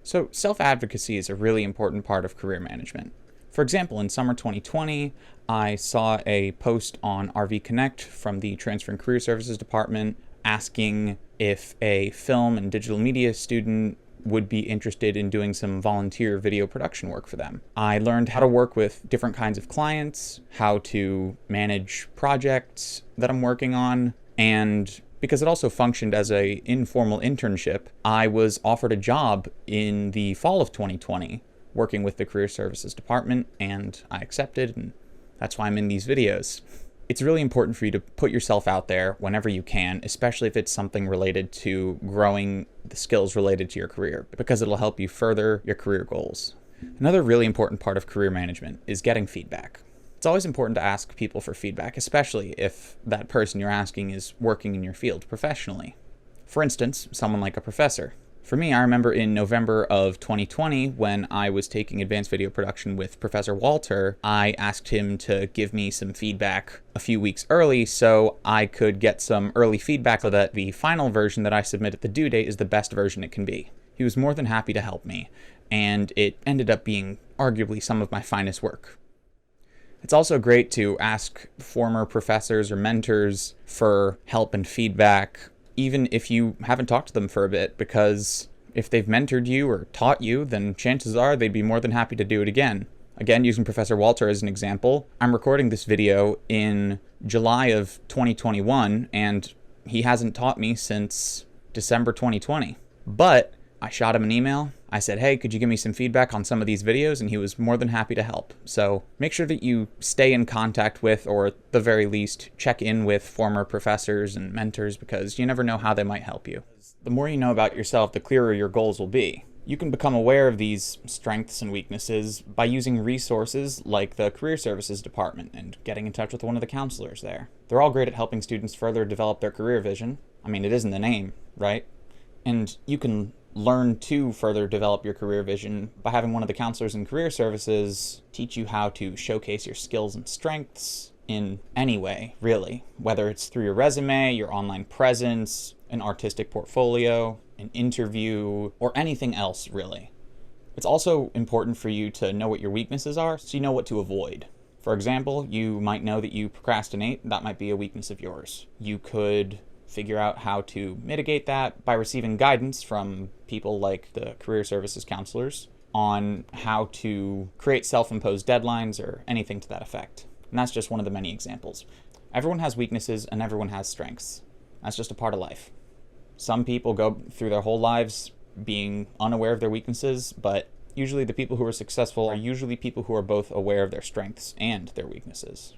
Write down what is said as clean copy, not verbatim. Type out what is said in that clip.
So self-advocacy is a really important part of career management. For example, in summer 2020, I saw a post on RV Connect from the Transfer and Career Services Department asking if a film and digital media student would be interested in doing some volunteer video production work for them. I learned how to work with different kinds of clients, how to manage projects that I'm working on, and because it also functioned as an informal internship, I was offered a job in the fall of 2020 working with the Career Services Department, and I accepted, and that's why I'm in these videos. It's really important for you to put yourself out there whenever you can, especially if it's something related to growing the skills related to your career, because it'll help you further your career goals. Another really important part of career management is getting feedback. It's always important to ask people for feedback, especially if that person you're asking is working in your field professionally. For instance, someone like a professor. For me, I remember in November of 2020, when I was taking advanced video production with Professor Walter, I asked him to give me some feedback a few weeks early so I could get some early feedback so that the final version that I submit at the due date is the best version it can be. He was more than happy to help me, and it ended up being arguably some of my finest work. It's also great to ask former professors or mentors for help and feedback, even if you haven't talked to them for a bit, because if they've mentored you or taught you, then chances are they'd be more than happy to do it again. Again, using Professor Walter as an example, I'm recording this video in July of 2021, and he hasn't taught me since December 2020. But I shot him an email. I said, hey, could you give me some feedback on some of these videos? And he was more than happy to help. So make sure that you stay in contact with, or at the very least, check in with former professors and mentors, because you never know how they might help you. The more you know about yourself, the clearer your goals will be. You can become aware of these strengths and weaknesses by using resources like the Career Services Department and getting in touch with one of the counselors there. They're all great at helping students further develop their career vision. I mean, it is in the name, right? And you can learn to further develop your career vision by having one of the counselors in career services teach you how to showcase your skills and strengths in any way, really, whether it's through your resume, your online presence, an artistic portfolio, an interview, or anything else, really. It's also important for you to know what your weaknesses are so you know what to avoid. For example, you might know that you procrastinate. That might be a weakness of yours. You could figure out how to mitigate that by receiving guidance from people like the career services counselors on how to create self-imposed deadlines or anything to that effect. And that's just one of the many examples. Everyone has weaknesses and everyone has strengths. That's just a part of life. Some people go through their whole lives being unaware of their weaknesses, but usually the people who are successful are usually people who are both aware of their strengths and their weaknesses.